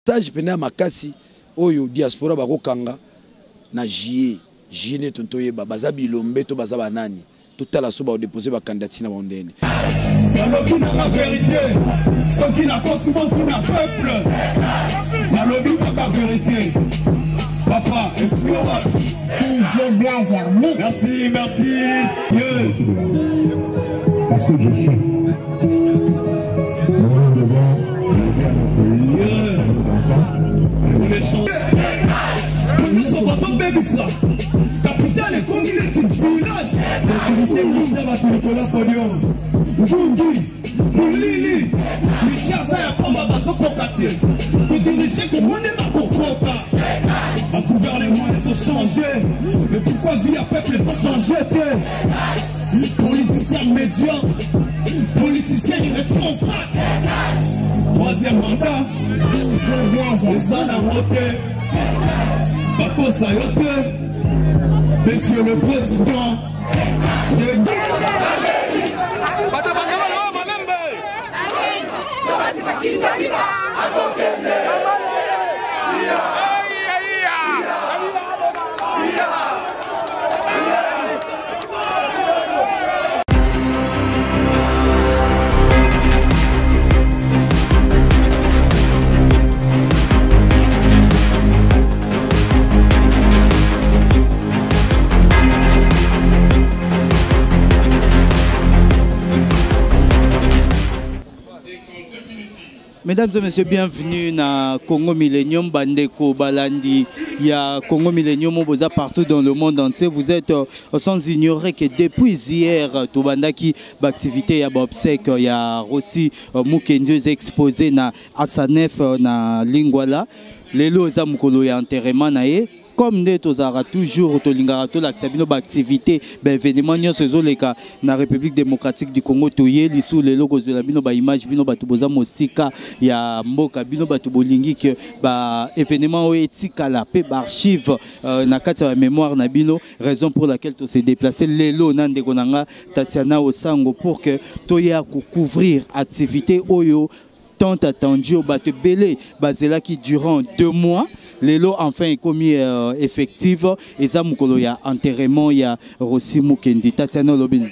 Sage pena makasi oyo diaspora bakokanga na JE ne tontoye baza bilombe to baza banani totala so ba déposer ba candidature na bondene. Malobi na la vérité, ce qui n'a pas souvent tout le peuple. Malobi na la vérité. Papa, excuse-moi. DJ Blazer Mix. Merci, merci. Yeah. Parce que je suis. Nous les chantons. Nous sommes pas son bébé ça. Capitale et communauté village. Sécurité militaire à tout Nicolas Fodion. Bungi, Moulili, Michel Zaya Pamba Basso Kokate. Que diriger comme on est ma cocotte. À gouvernement ils ont changé. Mais pourquoi vie à peuple ils ont changé? Politicien médiocre, politicien irresponsable. Troisième mandat, les ans à monter. Bako Sayote, Monsieur le Président. Mesdames et messieurs, bienvenue dans Congo Millennium, Bandeko, Balandi, il y a Congo Millennium partout dans le monde entier. Vous êtes sans ignorer que depuis hier, Tobandaki, l'activité, il y a obsèque, il y a aussi Mukendi exposé à Sanef, na Lingwala. Les lots Zamukolo et enterrement naé. Comme nous avons toujours l'activité, événement dans la République démocratique du Congo, sous les logos de la bino image bino batuboza mosika ya mboka bino batubolingi que événement éthique la paix archive na kata mémoire na bino, raison pour laquelle tu s'est déplacé lelo nande konanga Tatiana Osango pour que toya couvrir activité oyo tant attendu au bate belé basela qui durant 2 mois. Les lots enfin est commis effectif et ça mukolo ya enterrement ya Rossi Mukendi. Tatiana Lobin.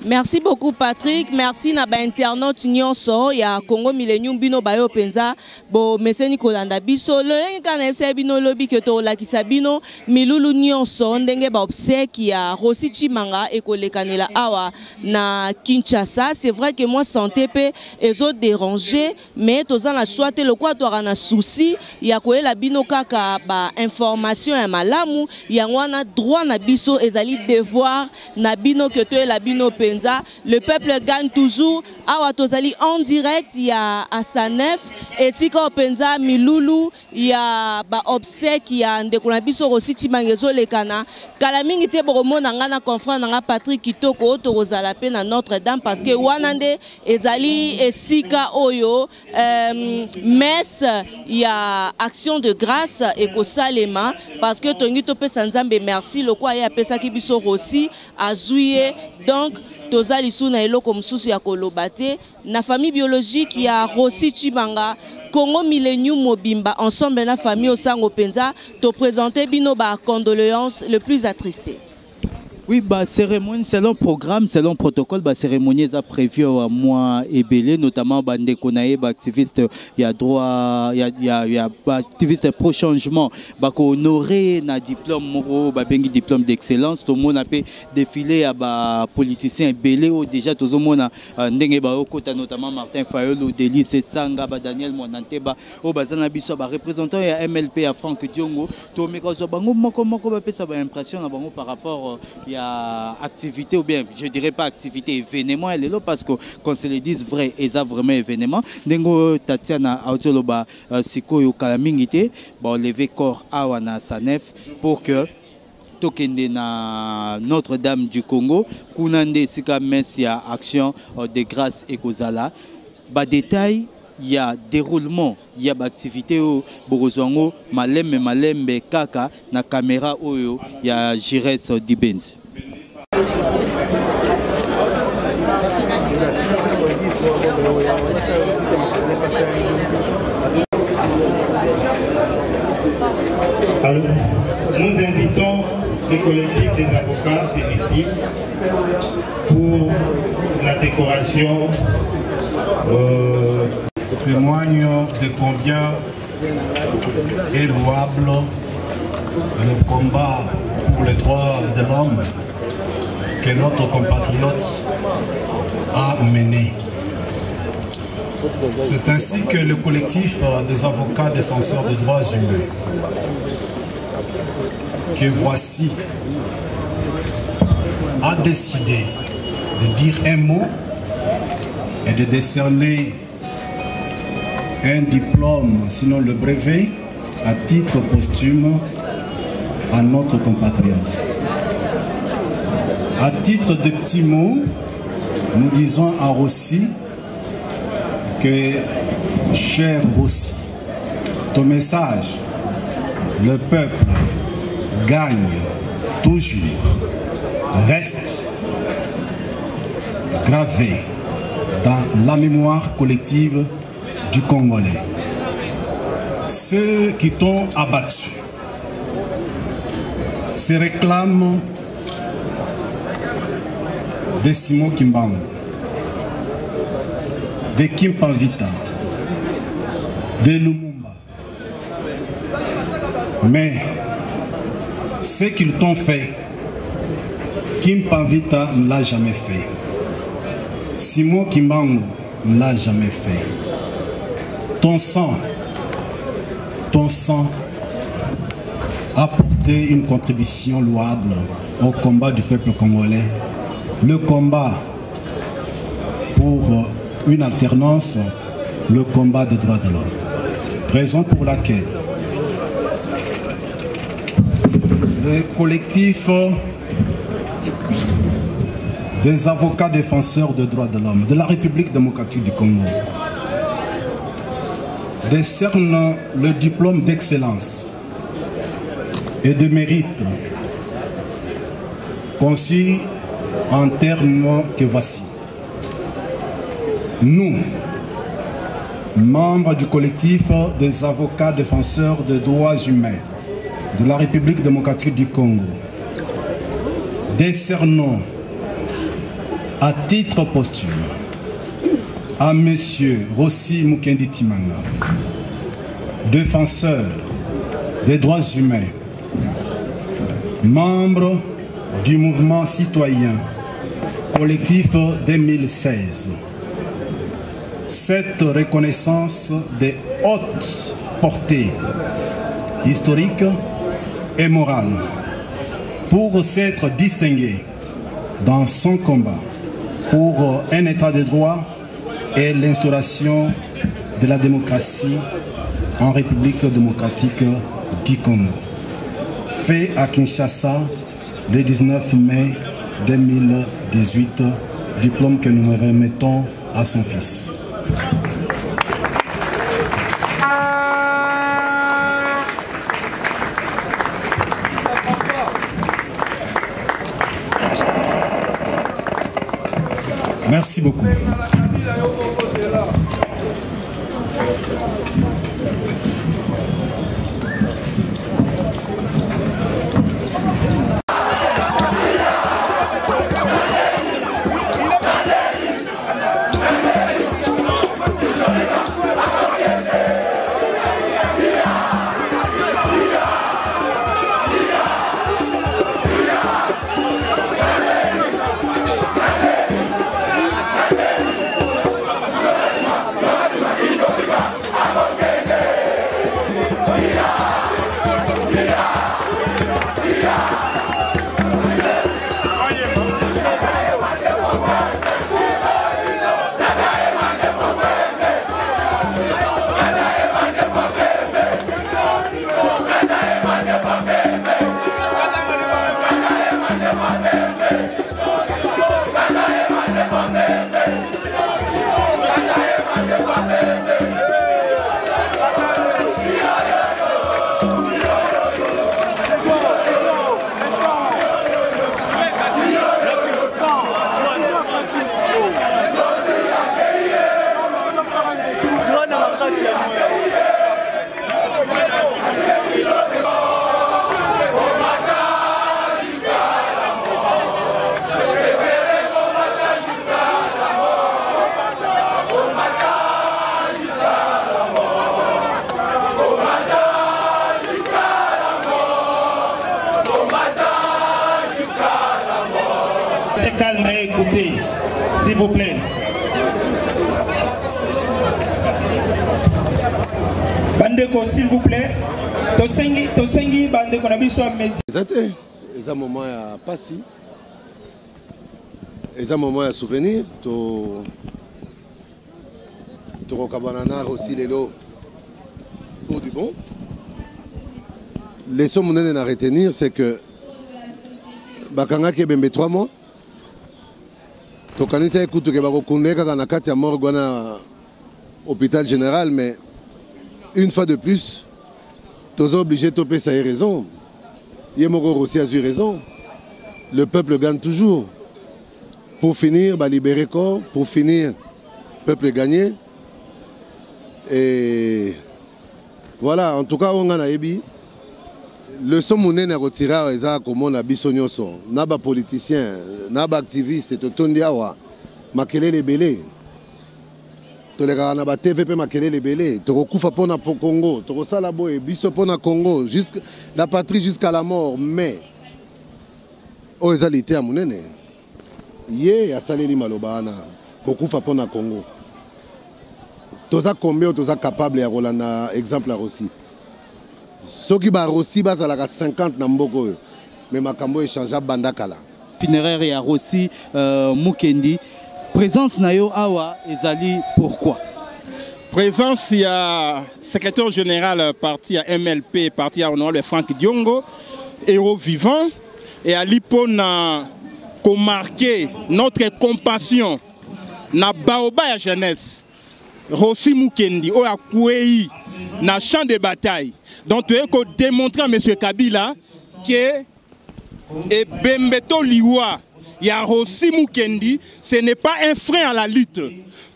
Merci beaucoup Patrick, merci na ba internaute nyonso ya Congo Millennium bino bayo penza bo meseni kolanda biso le kana fc bino lobi ke to la kisabino milulu nyonso ndenge ba obsèque ya Rossi Chimanga e kolekanela awa na Kinshasa. C'est vrai que moi santé pe ezo déranger mais tozan la choite le quoi to na souci ya koela bino kaka ba information ya malamu ya ngwana droit na biso ezali devoir na bino ke to la bino penza. Le peuple gagne toujours. Awa tozali en direct, il y a à Sanef et si ka penza milulu il y a ba obsèque il y a ndekona biso Rossi Chimangezo lekana kala mingi te boromona ngana confrère nga Patrick Kitoko to rozala pe na Notre-Dame parce que wanande ezali esika oyo messe il y a action de grâce et ko salema parce que tongi to pe sanzambe merci le quoi ya pesa ki biso Rossi azuye donc tozali suna eloko mususu ya kolobate na famille biologique ya Rossi Chimanga Congo Millennium Mobimba ensemble na famille Osango Penza to présenter bino ba condoléances le plus attristé. Oui, bah cérémonie selon programme, selon protocole, bah cérémonie est prévue à mois et belé, notamment bande konaé, bah activiste, il y a droit, il y a activiste pro changement, bah honoré na diplôme moro, bah bengi diplôme d'excellence, tout le monde a pu défiler à bah politicien belé ou déjà tout le monde a ndenge bah okota notamment Martin Fayol ou Délice Sanga, bah Daniel Monante, bah au bazana biso bah représentant ya MLP à Franck Diongo, tout mais quand bango moko bah ça bah impression à bango par rapport activité ou bien je dirais pas activité événement elle est là parce que qu'on se le dise vrai et ça vraiment événement dengo Tatiana Autoloba sikoyo kalamingité bon lever corps awana Sanef pour que tokende na Notre-Dame du Congo kunande sika messia action de grâce et kozala ba détail il y a déroulement, il y a activité au Borozwango, malembe kaka na caméra oyo, il y a Jires Dibenz. Alors, nous invitons le collectif des avocats des victimes pour la décoration. Témoigne de combien est louable le combat pour les droits de l'homme que notre compatriote a mené. C'est ainsi que le collectif des avocats défenseurs des droits humains, que voici, a décidé de dire un mot et de décerner un diplôme, sinon le brevet, à titre posthume à notre compatriote. À titre de petits mots, nous disons à Rossi que, cher Rossi, ton message, le peuple gagne toujours, reste gravé dans la mémoire collective du Congolais. Ceux qui t'ont abattu se réclament de Simon Kimbangu, de Kim Pavita, de Lumumba. Mais ce qu'ils t'ont fait, Kim Pavita ne l'a jamais fait. Simon Kimbangu ne l'a jamais fait. Ton sang a apporté une contribution louable au combat du peuple congolais, le combat pour une alternance, le combat des droits de l'homme. Raison pour laquelle le collectif des avocats défenseurs des droits de l'homme de la République démocratique du Congo décerne le diplôme d'excellence et de mérite conçu en termes que voici. Nous, membres du collectif des avocats défenseurs des droits humains de la République démocratique du Congo, décernons à titre posthume à Monsieur Rossi Mukendi Timanga, défenseur des droits humains, membre du mouvement citoyen collectif 2016. Cette reconnaissance de haute portée historique et morale pour s'être distingué dans son combat pour un état de droit et l'instauration de la démocratie en République démocratique du Congo. Fait à Kinshasa le 19 mai 2018, diplôme que nous remettons à son fils. Merci beaucoup. vous plaît. Bandeko, s'il vous plaît. Tosengi bandeko na biso amedi. Exactement. C'est un moment à passer. C'est un moment à souvenir. To Rokabanana aussi les lots pour du bon. Les sommes à retenir, c'est que Bakanga qui est 3 mois. Tokanisa écoute que Barokunde quand a mort à hôpital général, mais une fois de plus, tous obligés de toper ça a raison. Yemogor aussi a eu raison. Le peuple gagne toujours. Pour finir, libérer corps. Pour finir, le peuple gagné. Et voilà, en tout cas, on a ébi. Le sommouné n'a retiré à comme on a bisognoso. Naba politicien, naba activiste, totondi awa, makele les belés. Toleka na ba TVP makele les belés. Tokufa pona pour Congo, tokosala boy, biso pona Congo, jusqu'à la patrie jusqu'à la mort. Mais oh ezalité à munene. Yé a saleli malobana, kokufa pona Congo. Toza combien toza capable ya Rolanda exemple à Rossi. Ceux qui ont Rossi, ils ont 50 Namboko. Mais Makambo est changé à Bandakala. Funéraire et à Rossi, Mukendi. Présence Nayo Awa, Ezali, pourquoi? Présence, il y a secrétaire général parti à MLP, parti à honorable Franck Diongo, héros vivant. Et à l'Ipona, qu'on marqué notre compassion, na Baoba ya jeunesse. Rossi Mukendi, Oya Kouei, na champ de bataille. Donc, tu as démontré à M. Kabila que Bembeto Liwa, il y a Rossi Mukendi, ce n'est pas un frein à la lutte.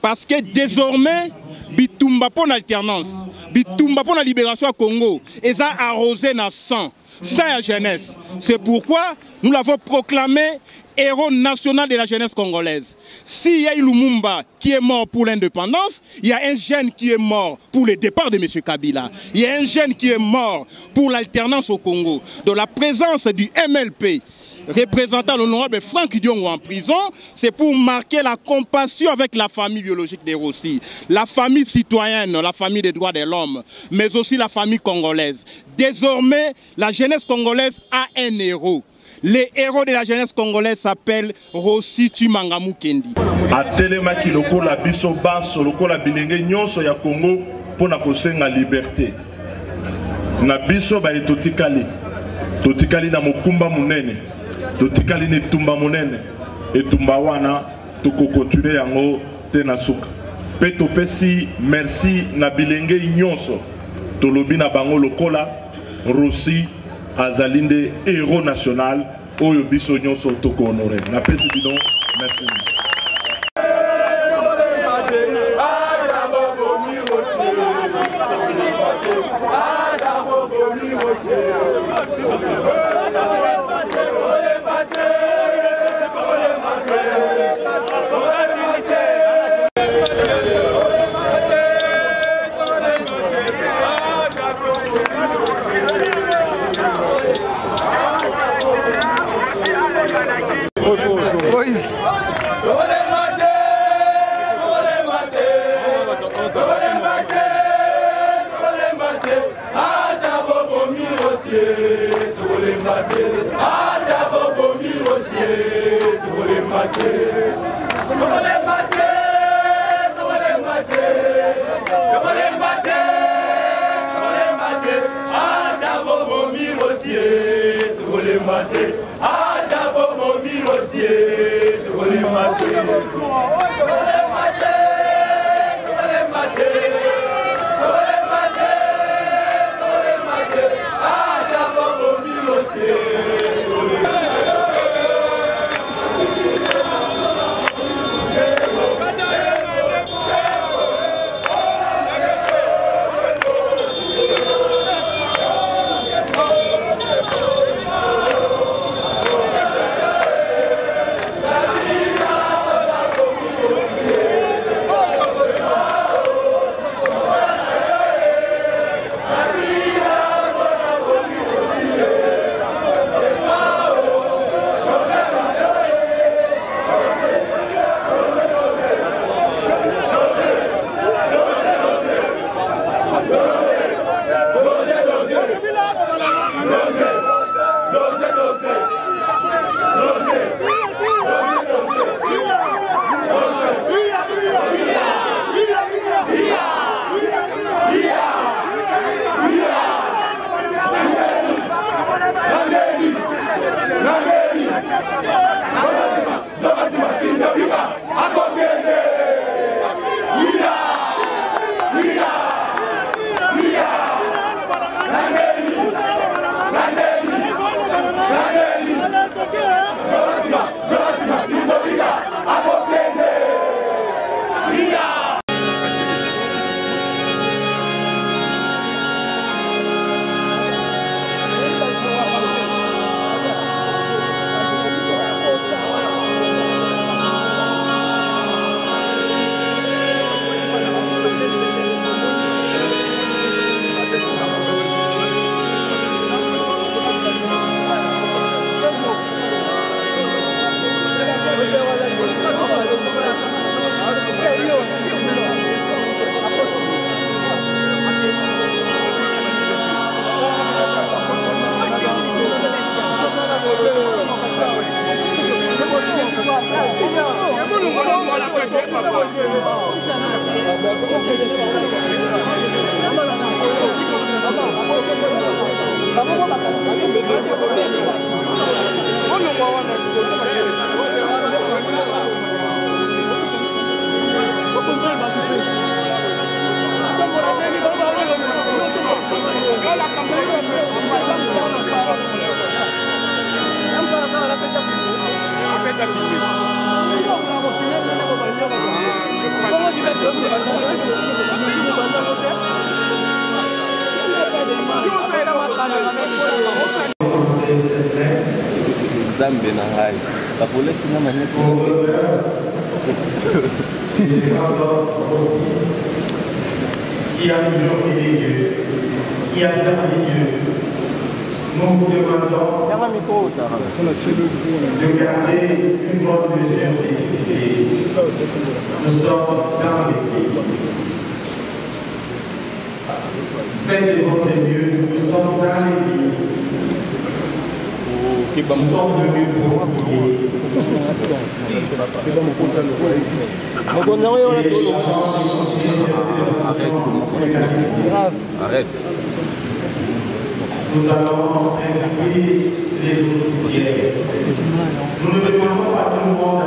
Parce que désormais, Bitumba pour l'alternance, Bitumba pour la libération à Congo, et ça a arrosé dans sang, ça la jeunesse. C'est pourquoi nous l'avons proclamé héros national de la jeunesse congolaise. S'il y a Lumumba qui est mort pour l'indépendance, il y a un jeune qui est mort pour le départ de M. Kabila. Il y a un jeune qui est mort pour l'alternance au Congo. De la présence du MLP, représentant l'honorable Franck Diongo en prison, c'est pour marquer la compassion avec la famille biologique des Rossi, la famille citoyenne, la famille des droits de l'homme, mais aussi la famille congolaise. Désormais, la jeunesse congolaise a un héros. Les héros de la jeunesse congolaise s'appellent Rossi Tshimanga Mukendi. A telemaki lokola biso baso lokola bilenge nyonso ya Congo pona kosenga liberté. Na biso ba etotikali. Totikali na mokumba munene. Totikali ne tumba munene. Etumba wana tokokotune yango te na suka. Pe topesi merci na bilenge nyonso. Tolobi na bango lokola Rossi Azalinde héros national oyo biso nyonso toko honoré. Na pesi bidon, merci. Zambe na hai bapolisi na maneti qui a toujours aidé Dieu, qui a servi Dieu. Nous vous demandons de garder une bonne mesure d'équité. Nous sommes dans l'équipe. Faites de votre mieux, nous sommes dans l'équipe. Nous sommes venus pour prier. Arrête. Nous allons inviter les officiers. Nous ne demandons pas tout le monde.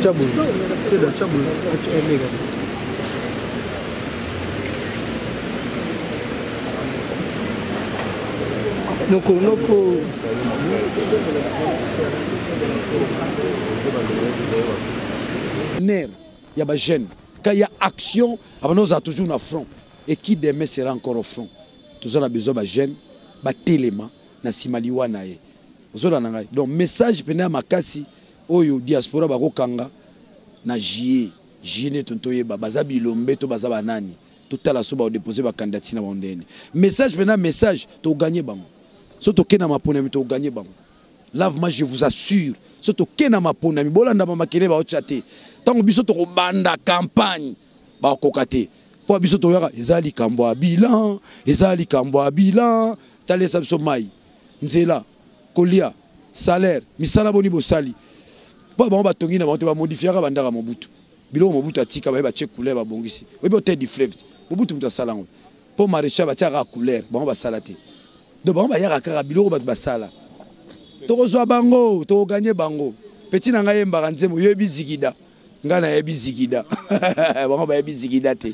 Chabul, sudah cabul, HME. Noko. Nerf, il y a des jeunes. Quand il y a action, nous avons toujours un front. Et qui demain sera encore au front. Tous on a besoin de jeunes, de téléma, de simaliwana. Donc message pena makasi. Oyo diaspora bako kanga na jie ne tontoye baza bilombe to baza banani totala so baodépose bacandidature na bango ndeni message mpena message toganye bango so toke na maponami toganye bango lavement je vous assure so toke na maponami bolanda bamakele baotya te ntango biso tokobanda campagne bakoka te mpo biso toyaka eza likambo ya bilan eza likambo ya bilan talesa biso mai nzela kolia salaire misala boni bosali mpo bango batongi na bango te bamodifiaka bandaka mobutu biloko mobutu atika baye batie couleur babongisi oyebi ote di fleuve mobutu moto asala yango mpo maréchal batiaka couleur bango basala te donc bango bayaka kaka biloko bato basala tokozwa bango tokoganye bango peti na ngai yembaka nzembo yoyebi zikida ngai nayebi zikida bango bayebi zikida te